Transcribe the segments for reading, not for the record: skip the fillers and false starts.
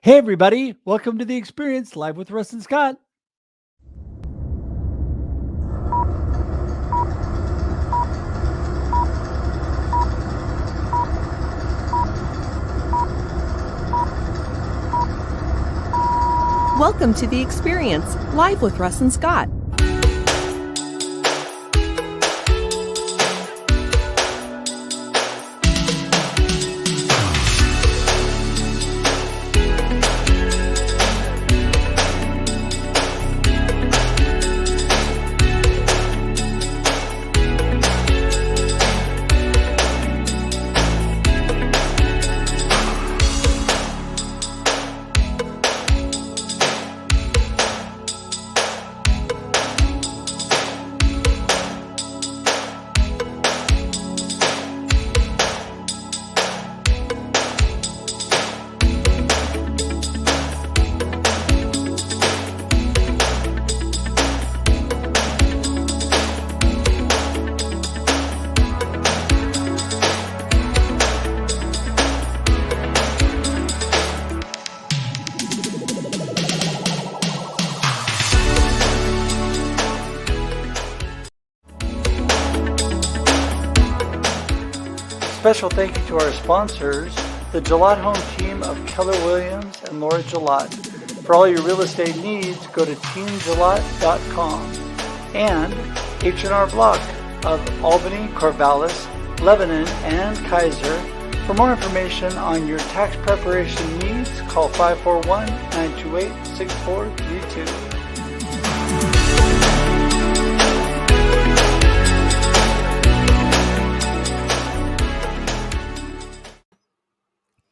Hey, everybody. Welcome to The Experience, live with Russ and Scott. Welcome to The Experience, live with Russ and Scott. Special thank you to our sponsors, the Gillette Home team of Keller Williams and Laura Gillette. For all your real estate needs, go to teamgillette.com. And H&R Block of Albany, Corvallis, Lebanon, and Kaiser. For more information on your tax preparation needs, call 541-928-6432.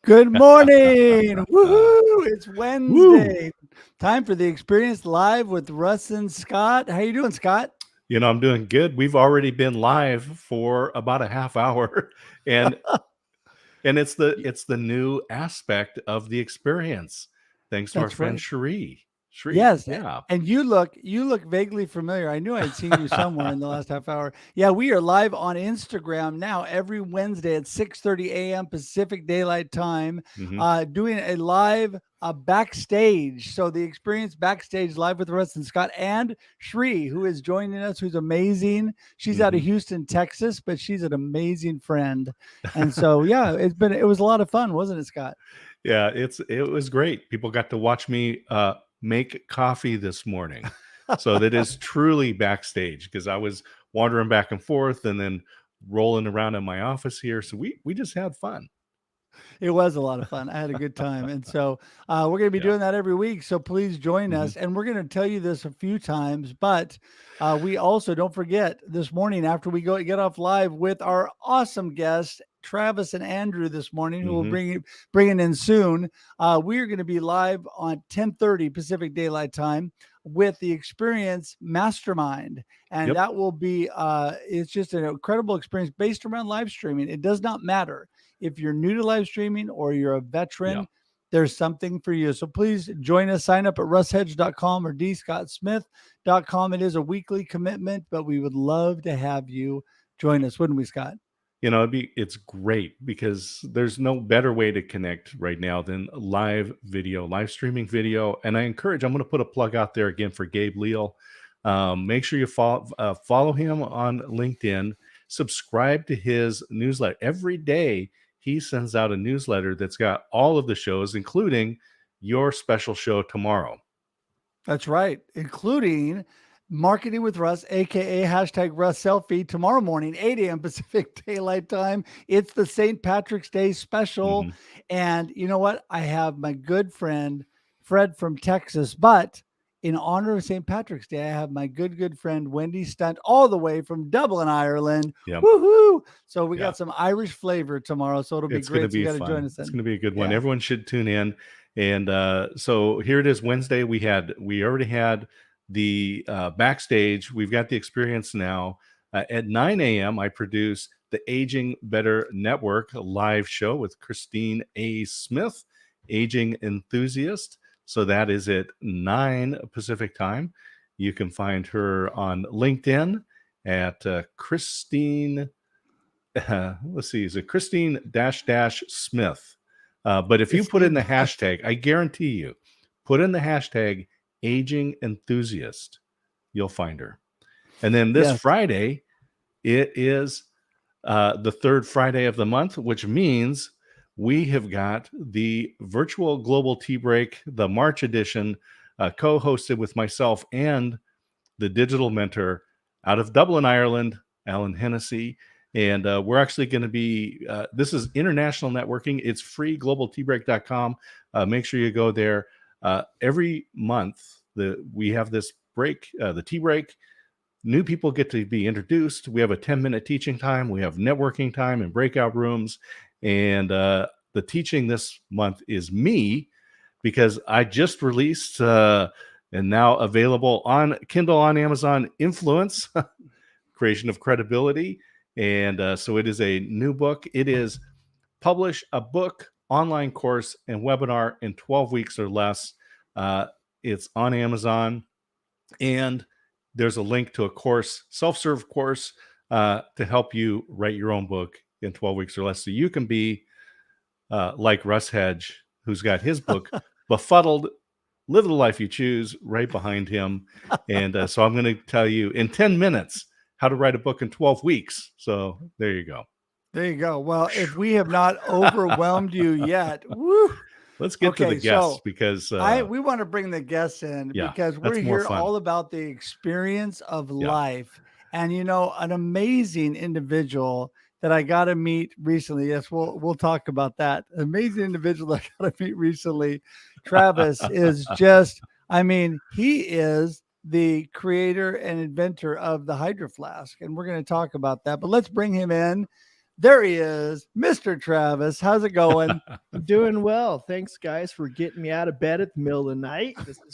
Good morning. Woohoo! It's Wednesday. Woo. Time for The Experience live with Russ and Scott. How you doing, Scott? You know, I'm doing good. We've already been live for about a half hour, and it's the new aspect of the experience. Thanks to our friend Cherie. Yes, yeah. And you look vaguely familiar. I knew I'd seen you somewhere in the last half hour. Yeah, we are live on Instagram now every Wednesday at 6:30 a.m. Pacific Daylight Time, doing a live backstage. So The Experience backstage live with Russ and Scott and Shri, who is joining us, who's amazing. She's out of Houston, Texas, but she's an amazing friend. And so, yeah, it was a lot of fun, wasn't it, Scott? Yeah, it was great. People got to watch me make coffee this morning. So that is truly backstage, because I was wandering back and forth and then rolling around in my office here. So we just had fun. It was a lot of fun. I had a good time. And so we're going to be doing that every week. So please join us. And we're going to tell you this a few times, but we also, don't forget, this morning after we get off live with our awesome guests, Travis and Andrew this morning, who will bring it in soon. We are going to be live on 10:30 Pacific Daylight Time with the Experience Mastermind. And that will be, it's just an incredible experience based around live streaming. It does not matter if you're new to live streaming or you're a veteran, there's something for you. So please join us. Sign up at russhedge.com or dscottsmith.com. It is a weekly commitment, but we would love to have you join us, wouldn't we, Scott? You know, it's great because there's no better way to connect right now than live streaming video. And I'm going to put a plug out there again for Gabe Leal. Make sure you follow him on LinkedIn, subscribe to his newsletter. Every day he sends out a newsletter that's got all of the shows, including your special show tomorrow. That's right. Including Marketing with Russ, aka #Russ Selfie, tomorrow morning, 8 a.m. Pacific Daylight Time. It's the St. Patrick's Day special. And you know what? I have my good friend, Fred from Texas, but in honor of St. Patrick's Day, I have my good friend, Wendy Stunt, all the way from Dublin, Ireland. Woohoo! So we got some Irish flavor tomorrow. So it'll be great. So you got to join us then. It's going to be a good one. Everyone should tune in. And so here it is, Wednesday. We already had the backstage. We've got the experience now. At 9 a.m., I produce the Aging Better Network live show with Christine A. Smith, aging enthusiast. So that is at 9 Pacific time. You can find her on LinkedIn at Christine. Let's see, is it Christine -- Smith? But if you It's put in the easy. hashtag, I guarantee you, put in the hashtag aging enthusiast, you'll find her. And then this Yes. Friday, it is the third Friday of the month, which means we have got the virtual global tea break, the March edition, co-hosted with myself and the digital mentor out of Dublin, Ireland, Alan Hennessy. And we're actually going to be, this is international networking. It's free, globalteabreak.com. Make sure you go there. Every month, we have this break, the tea break. New people get to be introduced. We have a 10-minute teaching time. We have networking time and breakout rooms. And the teaching this month is me, because I just released and now available on Kindle, on Amazon, Influence, Creation of Credibility. And so it is a new book. It is Publish a Book, Online Course, and Webinar in 12 weeks or less. It's on Amazon. And there's a link to a course, self-serve course, to help you write your own book in 12 weeks or less. So you can be like Russ Hedge, who's got his book, Befuddled, Live the Life You Choose, right behind him. And so I'm going to tell you in 10 minutes how to write a book in 12 weeks. So there you go. There you go. Well, if we have not overwhelmed you yet, woo. Let's get to the Okay, guests, so because we want to bring the guests in yeah, because we're that's more here fun. all about the experience of Yeah. life. And an amazing individual that I got to meet recently. Yes, we'll talk about that. Amazing individual that I got to meet recently. Travis is just, he is the creator and inventor of the Hydro Flask, and we're going to talk about that. But let's bring him in. There he is, Mr. Travis. How's it going? I'm doing well. Thanks, guys, for getting me out of bed at the middle of the night. This is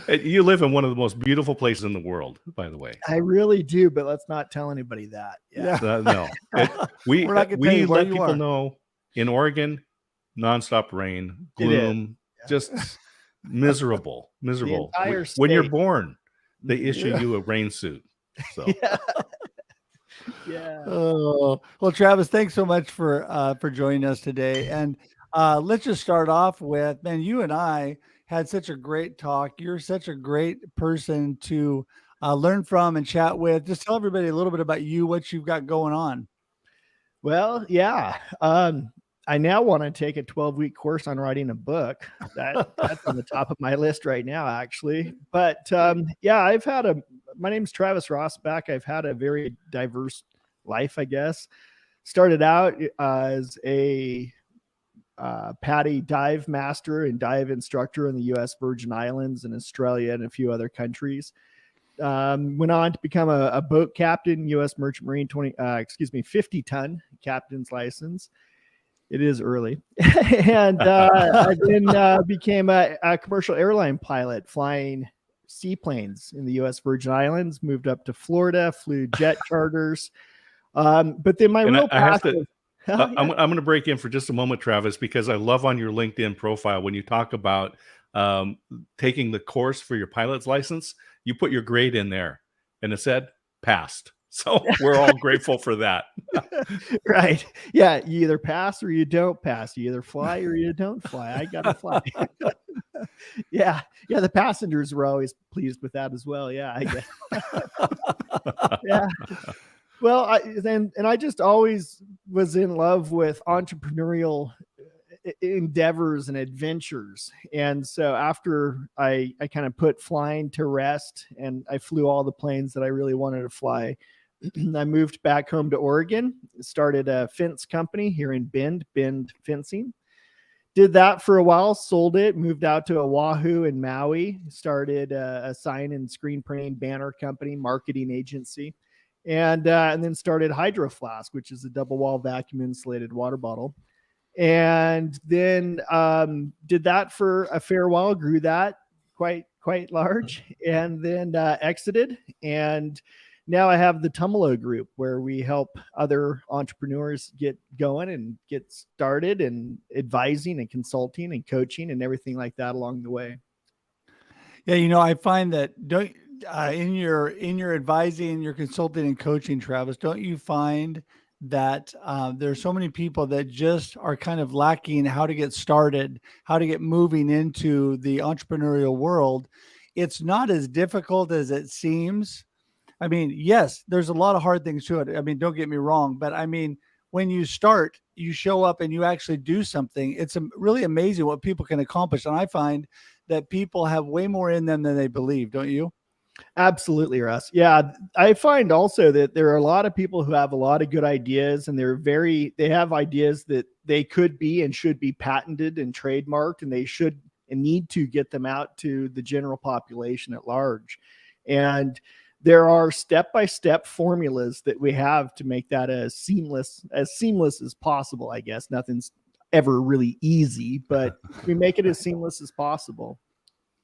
great. You live in one of the most beautiful places in the world, by the way. I really do, but let's not tell anybody that. Yeah. No. We let people know in Oregon, nonstop rain, gloom, just miserable. When you're born, they issue you a rain suit. So. Yeah. Oh, well, Travis, thanks so much for joining us today. And let's just start off with, man, you and I had such a great talk. You're such a great person to learn from and chat with. Just tell everybody a little bit about you, what you've got going on. Well, yeah. I now want to take a 12-week course on writing a book. That's on the top of my list right now, actually. But yeah, my name's Travis Rosbach. I've had a very diverse life, I guess. Started out as a PADI dive master and dive instructor in the U.S. Virgin Islands and Australia and a few other countries. Went on to become a boat captain, U.S. Merchant Marine 50-ton captain's license. It is early. And I then became a commercial airline pilot flying seaplanes in the U.S. Virgin Islands, moved up to Florida, flew jet charters. But then I'm going to break in for just a moment, Travis, because I love on your LinkedIn profile when you talk about taking the course for your pilot's license, you put your grade in there and it said passed. So we're all grateful for that. Right. Yeah. You either pass or you don't pass. You either fly or you don't fly. I got to fly. Yeah. Yeah. The passengers were always pleased with that as well. Yeah. I guess. Yeah. Well, I just always was in love with entrepreneurial endeavors and adventures. And so after I kind of put flying to rest and I flew all the planes that I really wanted to fly, I moved back home to Oregon, started a fence company here in Bend Fencing. Did that for a while, sold it, moved out to Oahu and Maui, started a sign and screen printing banner company, marketing agency, and then started Hydro Flask, which is a double wall vacuum insulated water bottle. And then did that for a fair while, grew that quite large, and then exited. And now I have the Tumalo Group, where we help other entrepreneurs get going and get started, and advising and consulting and coaching and everything like that along the way. Yeah, I find that in your advising, your consulting and coaching, Travis, don't you find that there's so many people that just are kind of lacking how to get started, how to get moving into the entrepreneurial world. It's not as difficult as it seems. I mean, yes, there's a lot of hard things to it. I mean, don't get me wrong, but I mean, when you start, you show up and you actually do something. It's really amazing what people can accomplish. And I find that people have way more in them than they believe, don't you? Absolutely, Russ. Yeah, I find also that there are a lot of people who have a lot of good ideas, and they have ideas that they could be and should be patented and trademarked, and they should and need to get them out to the general population at large. And there are step-by-step formulas that we have to make that as seamless as possible. I guess nothing's ever really easy, but we make it as seamless as possible.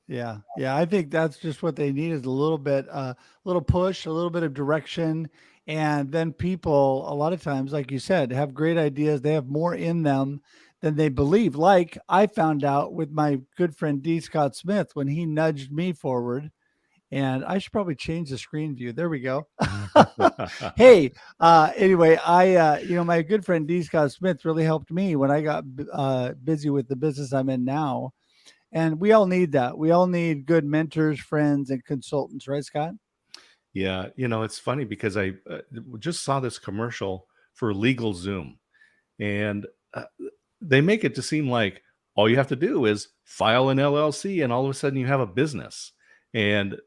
Yeah. Yeah. I think that's just what they need is a little bit, little push, a little bit of direction. And then people, a lot of times, like you said, have great ideas. They have more in them than they believe. Like I found out with my good friend D. Scott Smith when he nudged me forward. And I should probably change the screen view. There we go. Hey, anyway, my good friend D. Scott Smith really helped me when I got busy with the business I'm in now. And we all need that. We all need good mentors, friends, and consultants, right, Scott? Yeah, it's funny because I just saw this commercial for LegalZoom, and they make it to seem like all you have to do is file an LLC, and all of a sudden you have a business, and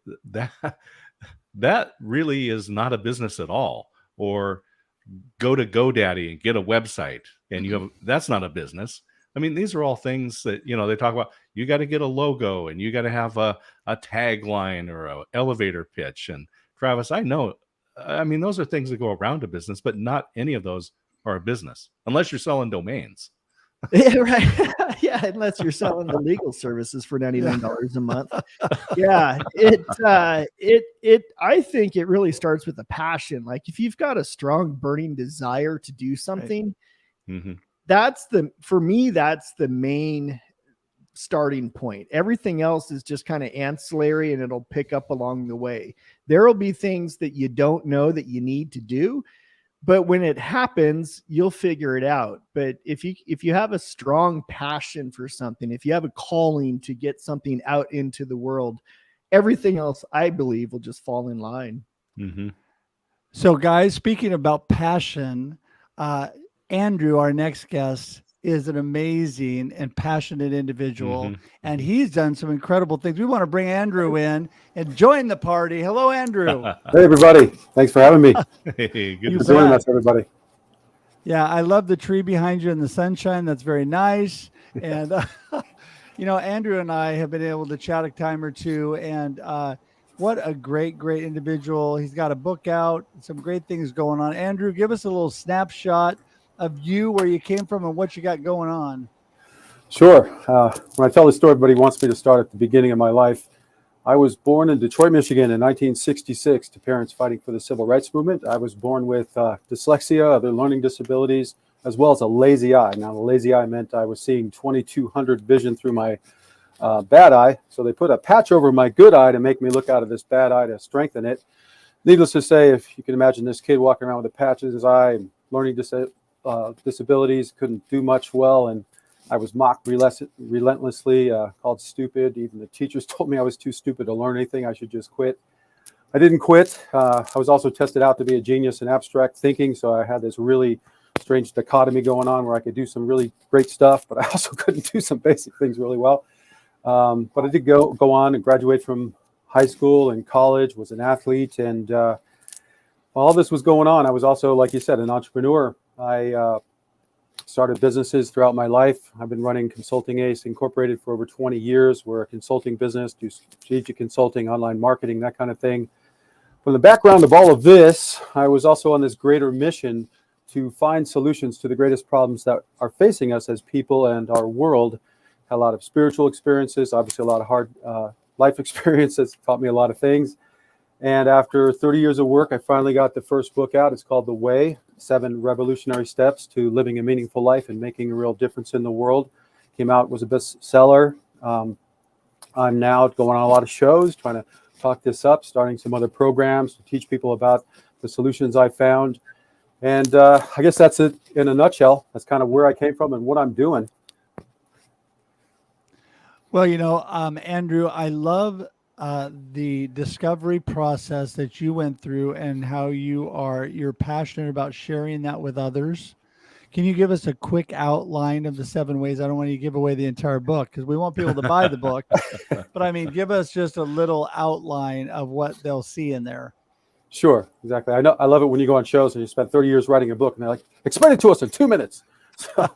that really is not a business at all. Or go to GoDaddy and get a website, and that's not a business. I mean, these are all things that, they talk about. You got to get a logo, and you got to have a tagline or an elevator pitch. And Travis, I know, I mean, those are things that go around a business, but not any of those are a business unless you're selling domains. Yeah, right. Yeah, unless you're selling the legal services for $99 a month. Yeah, I think it really starts with a passion. Like if you've got a strong burning desire to do something, right. Mm-hmm. For me, that's the main starting point. Everything else is just kind of ancillary, and it'll pick up along the way. There will be things that you don't know that you need to do, but when it happens, you'll figure it out. But if you have a strong passion for something, if you have a calling to get something out into the world, everything else, I believe, will just fall in line. Mm-hmm. So, guys, speaking about passion, Andrew, our next guest, is an amazing and passionate individual, and he's done some incredible things. We want to bring Andrew in and join the party. Hello, Andrew. Hey, everybody. Thanks for having me. Hey, good for joining us, everybody. Yeah, I love the tree behind you in the sunshine. That's very nice. And, Andrew and I have been able to chat a time or two, and what a great, great individual. He's got a book out, some great things going on. Andrew, give us a little snapshot of you, where you came from, and what you got going on. Sure. When I tell the story, everybody wants me to start at the beginning of my life. I was born in Detroit, Michigan in 1966 to parents fighting for the civil rights movement. I was born with dyslexia, other learning disabilities, as well as a lazy eye. Now, the lazy eye meant I was seeing 2200 vision through my bad eye. So they put a patch over my good eye to make me look out of this bad eye to strengthen it. Needless to say, if you can imagine this kid walking around with a patch in his eye and learning disabilities, couldn't do much well, and I was mocked relentlessly, called stupid. Even the teachers told me I was too stupid to learn anything. I should just quit. I didn't quit. I was also tested out to be a genius in abstract thinking, so I had this really strange dichotomy going on where I could do some really great stuff, but I also couldn't do some basic things really well. But I did go on and graduate from high school and college, was an athlete, and while all this was going on, I was also, like you said, an entrepreneur. I started businesses throughout my life. I've been running Consulting Ace Incorporated for over 20 years. We're a consulting business, do strategic consulting, online marketing, that kind of thing. From the background of all of this, I was also on this greater mission to find solutions to the greatest problems that are facing us as people and our world. Had a lot of spiritual experiences, obviously a lot of hard life experiences, taught me a lot of things. And after 30 years of work, I finally got the first book out. It's called The Way, 7 Revolutionary Steps to Living a Meaningful Life and Making a Real Difference in the World. Came out, was a bestseller. I'm now going on a lot of shows, trying to talk this up, starting some other programs to teach people about the solutions I found. And I guess that's it in a nutshell. That's kind of where I came from and what I'm doing. Well, Andrew, I love the discovery process that you went through and how you're passionate about sharing that with others. Can you give us a quick outline of the 7 ways? I don't want you to give away the entire book because we want people to buy the book, but I mean, give us just a little outline of what they'll see in there. Sure, exactly. I know. I love it when you go on shows and you spend 30 years writing a book and they're like, explain it to us in 2 minutes. So,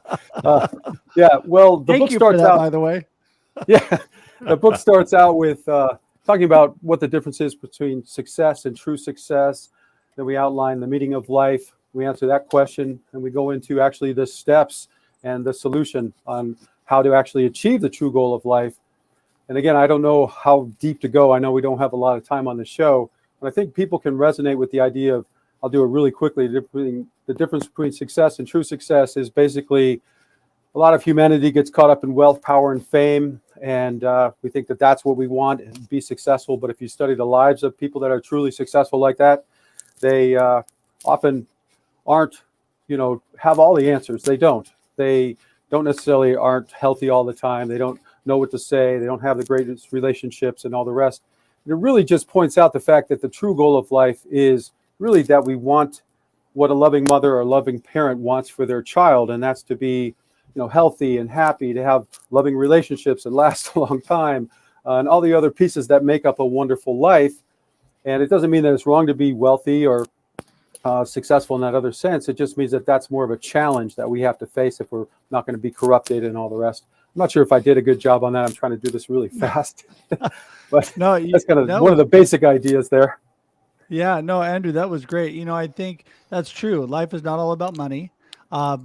yeah, well, the Thank book you starts for that, out, by the way. yeah, the book starts out with talking about what the difference is between success and true success. Then we outline the meaning of life. We answer that question, and we go into actually the steps and the solution on how to actually achieve the true goal of life. And again, I don't know how deep to go. I know we don't have a lot of time on the show, but I think people can resonate with the idea of, I'll do it really quickly, the difference between success and true success is basically a lot of humanity gets caught up in wealth, power, and fame. And we think that that's what we want and be successful. But if you study the lives of people that are truly successful like that, they often aren't, have all the answers. They don't. They don't necessarily aren't healthy all the time. They don't know what to say. They don't have the greatest relationships and all the rest. And it really just points out the fact that the true goal of life is really that we want what a loving mother or loving parent wants for their child, and that's to be healthy and happy, to have loving relationships and last a long time, and all the other pieces that make up a wonderful life. And it doesn't mean that it's wrong to be wealthy or successful in that other sense. It just means that that's more of a challenge that we have to face if we're not going to be corrupted and all the rest. I'm not sure if I did a good job on that. I'm trying to do this really fast. But No, that's kind of one of the basic ideas there. Yeah, no, Andrew, that was great. I think that's true. Life is not all about money.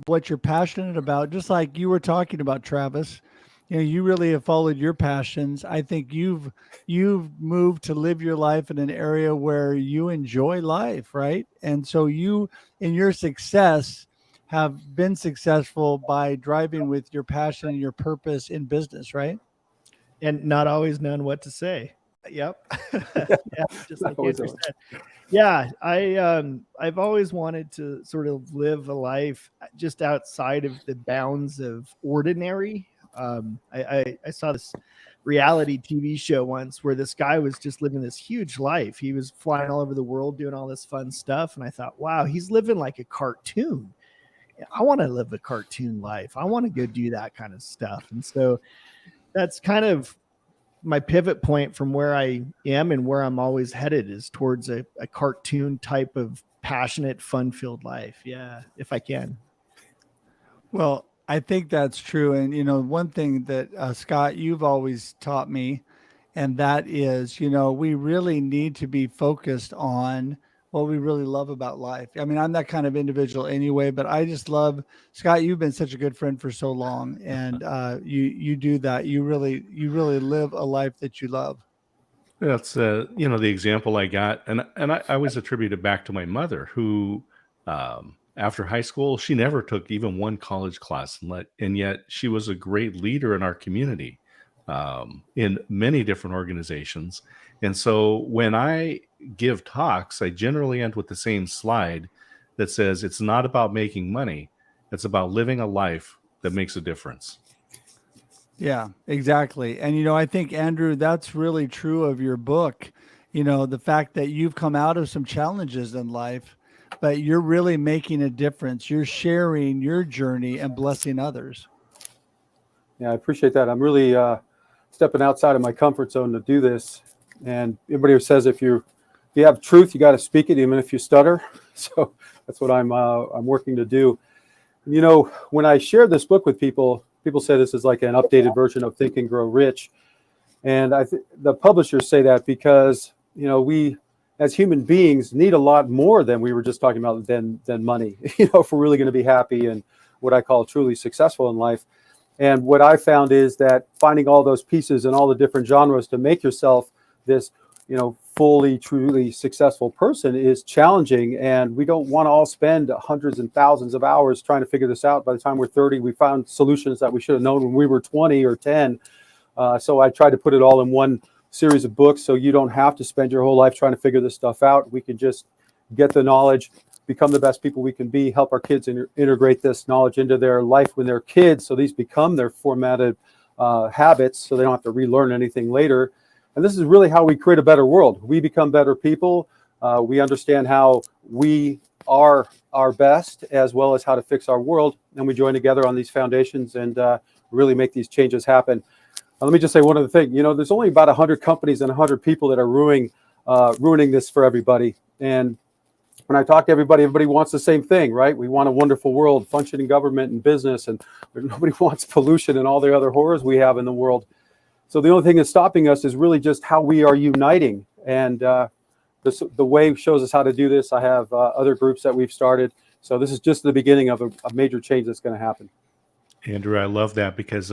What you're passionate about, just like you were talking about, Travis, you really have followed your passions. I think you've moved to live your life in an area where you enjoy life, right? And so you, in your success, have been successful by driving with your passion and your purpose in business, right? And not always known what to say. Yep. Yeah, just like Always Andrew said. Yeah, I've always wanted to sort of live a life just outside of the bounds of ordinary. I saw this reality TV show once where this guy was just living this huge life. He was flying all over the world doing all this fun stuff, and I thought, wow, he's living like a cartoon. I want to live a cartoon life. I want to go do that kind of stuff. And so that's kind of my pivot point from where I am and where I'm always headed is towards a cartoon type of passionate, fun-filled life. Yeah, if I can. Well, I think that's true. And, one thing that, Scott, you've always taught me, and that is, we really need to be focused on what we really love about life. I mean, I'm that kind of individual anyway, but I just love, Scott, you've been such a good friend for so long, and you do that. You really live a life that you love. That's the example I got, and I always attribute it back to my mother, who after high school she never took even one college class, and yet she was a great leader in our community, in many different organizations. And so when I give talks, I generally end with the same slide that says it's not about making money, it's about living a life that makes a difference. Yeah, exactly. And, I think, Andrew, that's really true of your book. The fact that you've come out of some challenges in life, but you're really making a difference. You're sharing your journey and blessing others. Yeah, I appreciate that. I'm really stepping outside of my comfort zone to do this. And everybody who says if you have truth, you got to speak it, even if you stutter. So that's what I'm working to do. When I share this book with people say this is like an updated version of Think and Grow Rich. And I think the publishers say that because, we as human beings need a lot more than we were just talking about than money, if we're really going to be happy and what I call truly successful in life. And what I found is that finding all those pieces and all the different genres to make yourself this, fully, truly successful person is challenging. And we don't want to all spend hundreds and thousands of hours trying to figure this out. By the time we're 30, we found solutions that we should have known when we were 20 or 10. So I tried to put it all in one series of books so you don't have to spend your whole life trying to figure this stuff out. We can just get the knowledge, become the best people we can be, help our kids integrate this knowledge into their life when they're kids, so these become their formatted habits, so they don't have to relearn anything later. And this is really how we create a better world. We become better people. We understand how we are our best, as well as how to fix our world, and we join together on these foundations and really make these changes happen. Let me just say one other thing. There's only about 100 companies and 100 people that are ruining this for everybody. And when I talk to everybody wants the same thing, right? We want a wonderful world, functioning government and business, and nobody wants pollution and all the other horrors we have in the world. So the only thing that's stopping us is really just how we are uniting. And the Way shows us how to do this. I have other groups that we've started. So this is just the beginning of a major change that's going to happen. Andrew, I love that, because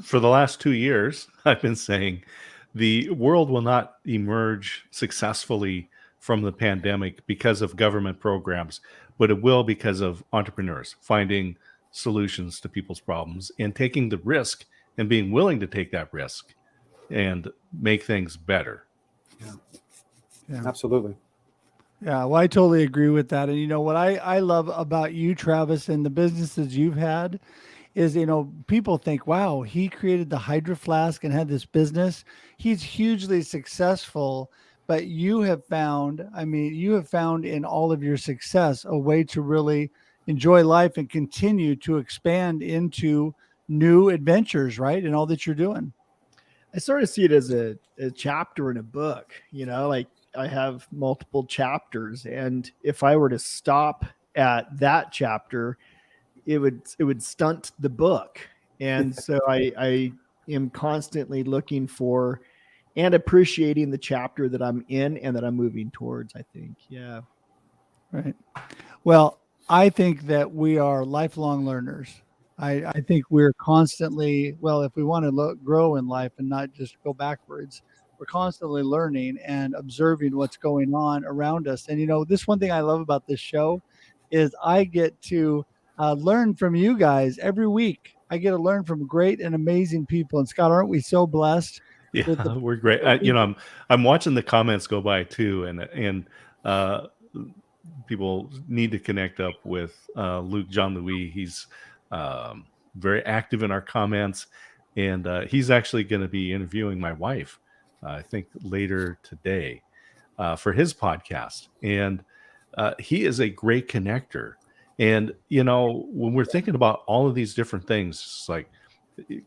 for the last 2 years, I've been saying the world will not emerge successfully from the pandemic because of government programs, but it will because of entrepreneurs finding solutions to people's problems and taking the risk and being willing to take that risk and make things better. Yeah. Absolutely. Yeah, well, I totally agree with that. And what I love about you, Travis, and the businesses you've had is, people think, wow, he created the Hydro Flask and had this business. He's hugely successful, but you have found in all of your success a way to really enjoy life and continue to expand into new adventures, right? And all that you're doing. I sort of see it as a chapter in a book, like I have multiple chapters, and if I were to stop at that chapter, it would stunt the book. And so I am constantly looking for and appreciating the chapter that I'm in and that I'm moving towards, I think. Yeah. Right. Well, I think that we are lifelong learners. I think we're constantly, if we want to grow in life and not just go backwards, we're constantly learning and observing what's going on around us. And, this one thing I love about this show is I get to learn from you guys every week. I get to learn from great and amazing people. And Scott, aren't we so blessed? Yeah, we're great. I'm watching the comments go by too, and people need to connect up with Luke John Louis. He's very active in our comments, and he's actually going to be interviewing my wife, I think later today, for his podcast. And he is a great connector. And when we're thinking about all of these different things, it's like,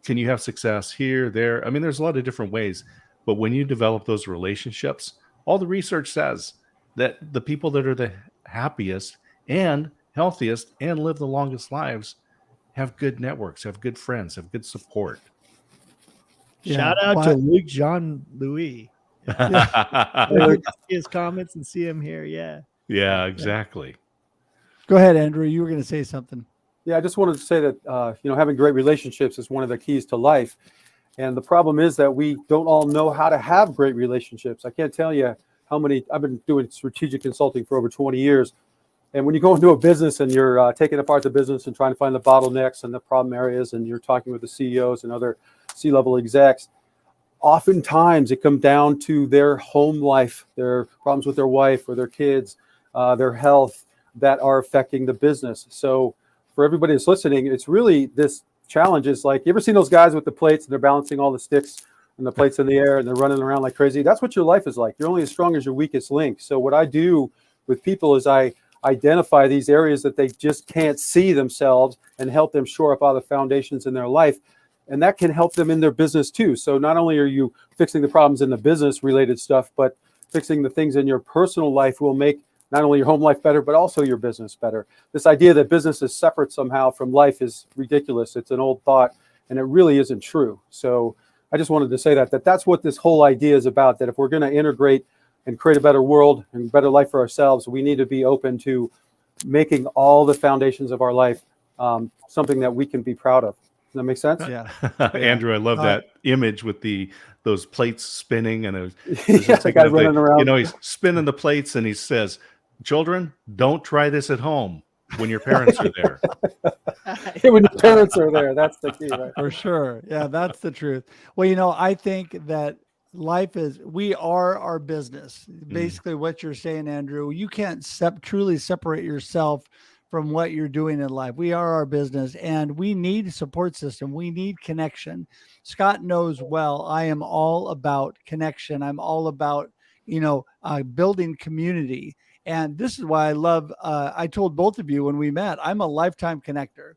can you have success here, there? I mean, there's a lot of different ways, but when you develop those relationships, all the research says that the people that are the happiest and healthiest and live the longest lives have good networks, have good friends, have good support. Yeah. Shout out to Luke John Louis. Yeah. His comments and see him here. Yeah. Yeah, exactly. Go ahead, Andrew. You were going to say something. Yeah, I just wanted to say that, having great relationships is one of the keys to life. And the problem is that we don't all know how to have great relationships. I can't tell you how many, I've been doing strategic consulting for over 20 years. And when you go into a business and you're taking apart the business and trying to find the bottlenecks and the problem areas, and you're talking with the CEOs and other C-level execs, oftentimes it comes down to their home life, their problems with their wife or their kids, their health that are affecting the business. So for everybody that's listening, it's really this challenge is like, you ever seen those guys with the plates and they're balancing all the sticks and the plates in the air and they're running around like crazy? That's what your life is like. You're only as strong as your weakest link. So what I do with people is I identify these areas that they just can't see themselves and help them shore up all the foundations in their life. And that can help them in their business too. So not only are you fixing the problems in the business related stuff, but fixing the things in your personal life will make not only your home life better, but also your business better. This idea that business is separate somehow from life is ridiculous. It's an old thought, and it really isn't true. So I just wanted to say that's what this whole idea is about, that if we're going to integrate and create a better world and better life for ourselves, we need to be open to making all the foundations of our life something that we can be proud of. Does that make sense? Yeah. Andrew, I love that image with those plates spinning, and the guy running around. He's spinning the plates and he says, "Children, don't try this at home when your parents are there." When your parents are there, that's the key, right? For sure. Yeah, that's the truth. Well, I think that we are our business. Basically what you're saying, Andrew, you can't truly separate yourself from what you're doing in life. We are our business, and we need a support system. We need connection. Scott knows well, I am all about connection. I'm all about, building community. And this is why I love, I told both of you when we met, I'm a lifetime connector.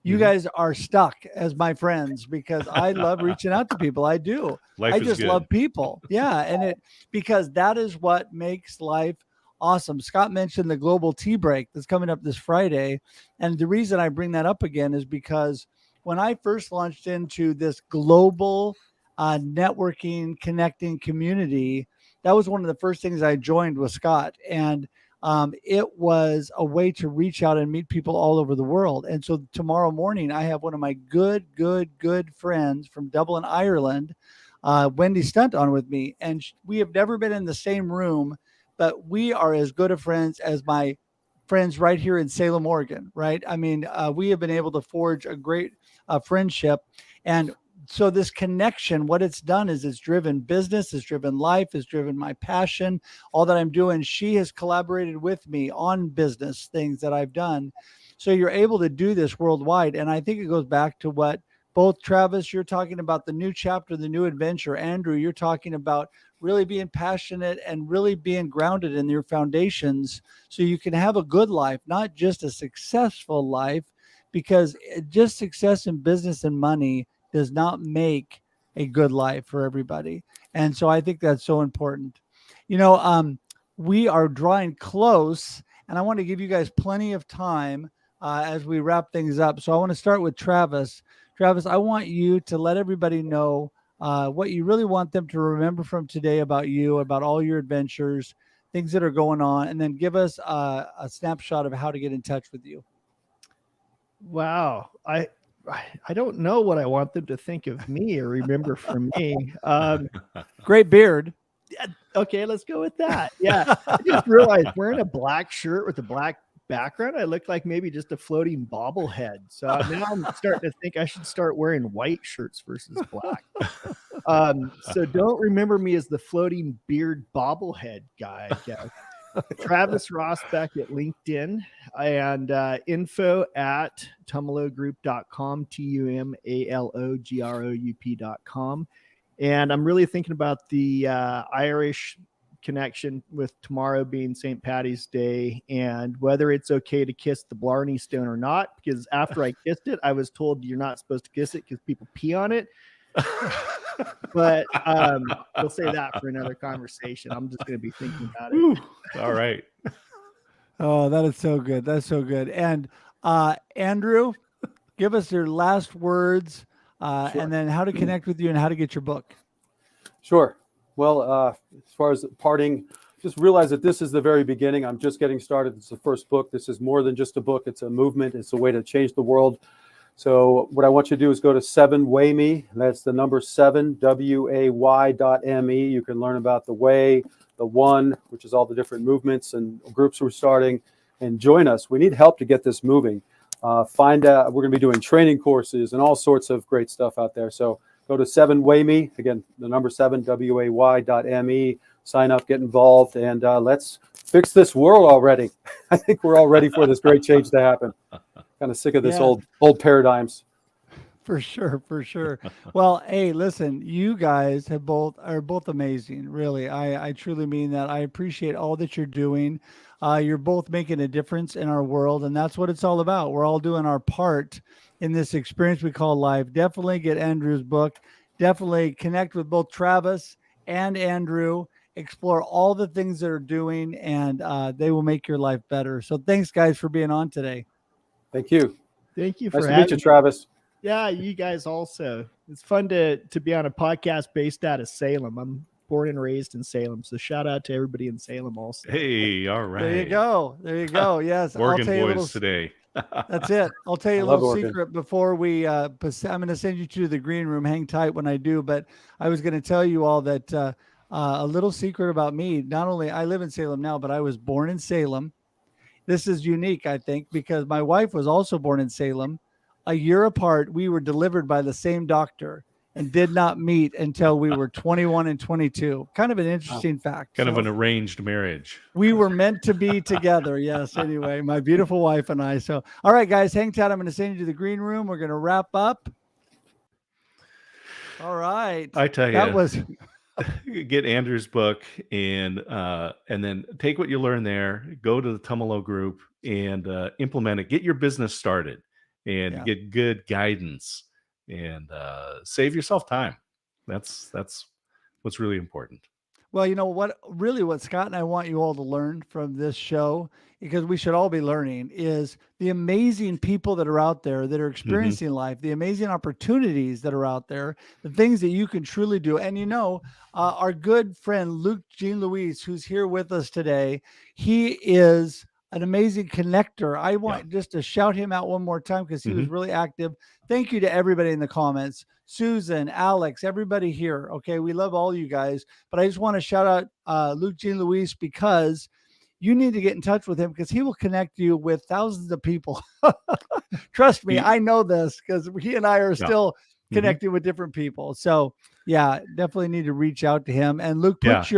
You guys are stuck as my friends because I love reaching out to people. I do. Life I is just good. love people. Yeah. And because that is what makes life awesome. Scott mentioned the global tea break that's coming up this Friday. And the reason I bring that up again is because when I first launched into this global networking, connecting community, that was one of the first things I joined with Scott. And it was a way to reach out and meet people all over the world. And so tomorrow morning, I have one of my good friends from Dublin, Ireland, Wendy Stunt, on with me. And we have never been in the same room, but we are as good of friends as my friends right here in Salem, Oregon, right? I mean, we have been able to forge a great friendship. And so this connection, what it's done is it's driven business, it's driven life, it's driven my passion, all that I'm doing. She has collaborated with me on business things that I've done. So you're able to do this worldwide. And I think it goes back to what both Travis, you're talking about the new chapter, the new adventure. Andrew, you're talking about really being passionate and really being grounded in your foundations so you can have a good life, not just a successful life, because just success in business and money does not make a good life for everybody. And so I think that's so important. We are drawing close, and I want to give you guys plenty of time as we wrap things up. So I want to start with Travis. Travis, I want you to let everybody know what you really want them to remember from today about you, about all your adventures, things that are going on, and then give us a snapshot of how to get in touch with you. Wow. I don't know what I want them to think of me or remember from me. Great beard. Okay, let's go with that. Yeah. I just realized wearing a black shirt with a black background, I look like maybe just a floating bobblehead. So now I'm starting to think I should start wearing white shirts versus black. So don't remember me as the floating beard bobblehead guy, I guess. Travis Rosbach at LinkedIn, and info at tumalogroup.com, tumalogroup.com. And I'm really thinking about the Irish connection with tomorrow being St. Paddy's Day and whether it's okay to kiss the Blarney Stone or not, because after I kissed it, I was told you're not supposed to kiss it because people pee on it. But we'll say that for another conversation. I'm just going to be thinking about it. All right. Oh, that is so good. That's so good. And Andrew, give us your last words Sure. and then how to connect with you and how to get your book. Sure. Well, as far as parting, just realize that this is the very beginning. I'm just getting started. It's the first book. This is more than just a book. It's a movement. It's a way to change the world. So what I want you to do is go to 7wayme. That's the number 7, WAY.me. You can learn about the way, the one, which is all the different movements and groups we're starting, and join us. We need help to get this moving. Find out, we're going to be doing training courses and all sorts of great stuff out there. So go to 7wayme, again, the number 7, WAY.me. Sign up, get involved, and let's fix this world already. I think we're all ready for this great change to happen. Kind of sick of this old paradigms. For sure. Well, hey, listen, you guys are both amazing. Really. I truly mean that. I appreciate all that you're doing. You're both making a difference in our world, and that's what it's all about. We're all doing our part in this experience we call life. Definitely get Andrew's book. Definitely connect with both Travis and Andrew. Explore all the things they're doing, and they will make your life better. So thanks, guys, for being on today. Thank you. Thank you for nice to meet you, Travis. Yeah, you guys also. It's fun to be on a podcast based out of Salem. I'm born and raised in Salem, so shout out to everybody in Salem also. Hey, all right. There you go. Yes, Oregon I'll tell you boys today. That's it. I'll tell you a little secret before we. I'm going to send you to the green room. Hang tight when I do. But I was going to tell you all that a little secret about me. Not only I live in Salem now, but I was born in Salem. This is unique, I think, because my wife was also born in Salem. A year apart, we were delivered by the same doctor. and did not meet until we were 21 and 22. Kind of an interesting fact. Kind of an arranged marriage. We were meant to be together. Yes. Anyway, my beautiful wife and I. So, all right, guys, hang tight. I'm going to send you to the green room. We're going to wrap up. All right. I tell you, that was get Andrew's book and then take what you learn there, go to the Tumalo group and implement it. Get your business started and get good guidance and save yourself time. That's what's really important. Well, you know what Scott and I want you all to learn from this show, because we should all be learning, is the amazing people that are out there that are experiencing life, the amazing opportunities that are out there, the things that you can truly do. And, our good friend, Luke Jean Louise, who's here with us today, he is an amazing connector. I want just to shout him out one more time because he was really active. Thank you to everybody in the comments. Susan, Alex, everybody here. Okay. We love all you guys, but I just want to shout out Luke Jean Louise, because you need to get in touch with him, because he will connect you with thousands of people. Trust me. I know this because he and I are still connecting with different people. So definitely need to reach out to him. And Luke, put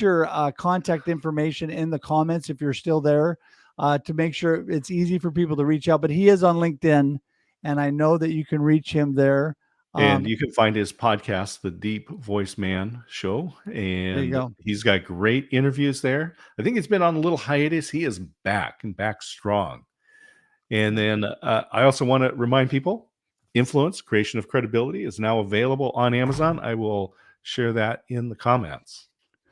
your contact information in the comments if you're still there, to make sure it's easy for people to reach out. But he is on LinkedIn, and I know that you can reach him there. And you can find his podcast, The Deep Voice Man Show. And there you go. He's got great interviews there. I think he's been on a little hiatus. He is back and back strong. And then I also want to remind people, Influence, Creation of Credibility is now available on Amazon. I will share that in the comments.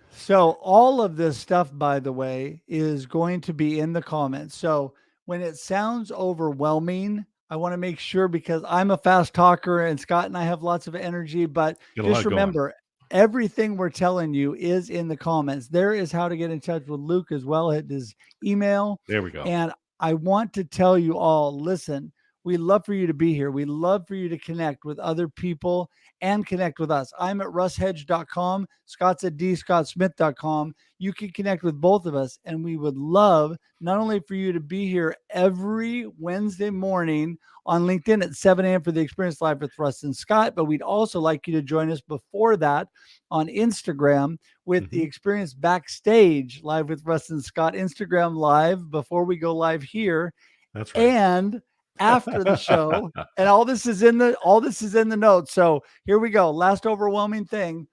So all of this stuff, by the way, is going to be in the comments. So when it sounds overwhelming, I want to make sure, because I'm a fast talker and Scott and I have lots of energy, but just remember, everything we're telling you is in the comments. There is how to get in touch with Luke as well at his email. There we go. And I want to tell you all, listen, we love for you to be here. We love for you to connect with other people and connect with us. I'm at russhedge.com. Scott's at dscottsmith.com. You can connect with both of us, and we would love not only for you to be here every Wednesday morning on LinkedIn at 7 a.m. for the Experience Live with Russ and Scott, but we'd also like you to join us before that on Instagram with the Experience Backstage Live with Russ and Scott Instagram Live before we go live here. That's right. And after the show, and all this is in the notes. So here we go. Last overwhelming thing.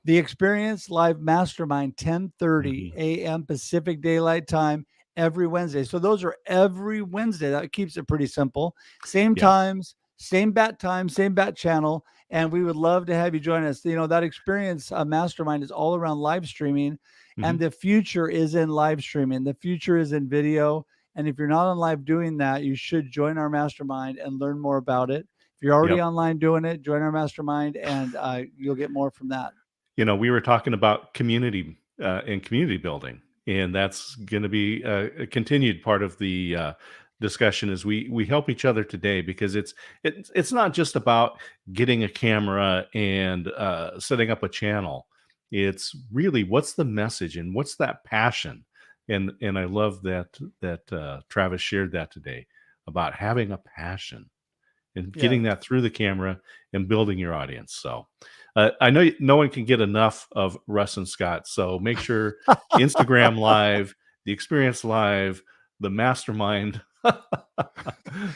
The Experience Live Mastermind, 10:30 a.m. Pacific Daylight Time every Wednesday. So those are every Wednesday. That keeps it pretty simple. Same times, same bat time, same bat channel. And we would love to have you join us. That Experience Mastermind is all around live streaming, and the future is in live streaming. The future is in video. And if you're not on live doing that, you should join our mastermind and learn more about it. If you're already online doing it, join our mastermind, and you'll get more from that. We were talking about community and community building, and that's going to be a continued part of the discussion as we help each other today, because it's not just about getting a camera and setting up a channel. It's really, what's the message and what's that passion? And I love that Travis shared that today about having a passion and getting that through the camera and building your audience. So I know no one can get enough of Russ and Scott. So make sure Instagram Live, the Experience Live, the Mastermind.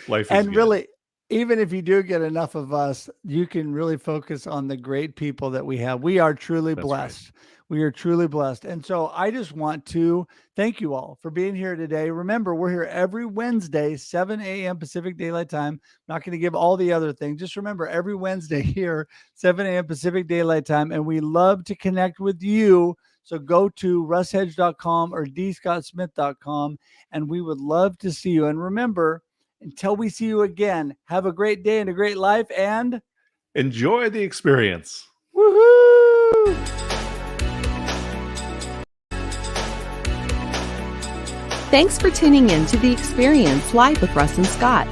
Life is and good. Really, even if you do get enough of us, you can really focus on the great people that we have. We are truly blessed. Right. We are truly blessed. And so I just want to thank you all for being here today. Remember, we're here every Wednesday, 7 a.m. Pacific Daylight Time. I'm not going to give all the other things. Just remember, every Wednesday here, 7 a.m. Pacific Daylight Time. And we love to connect with you. So go to russhedge.com or dscottsmith.com, and we would love to see you. And remember, until we see you again, have a great day and a great life, and enjoy the experience. Woohoo! Thanks for tuning in to The Experience Live with Russ and Scott.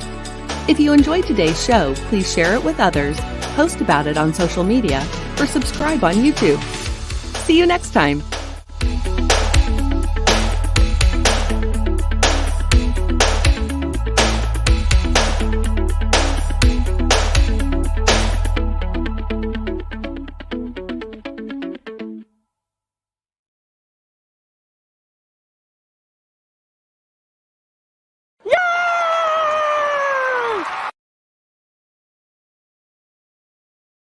If you enjoyed today's show, please share it with others, post about it on social media, or subscribe on YouTube. See you next time.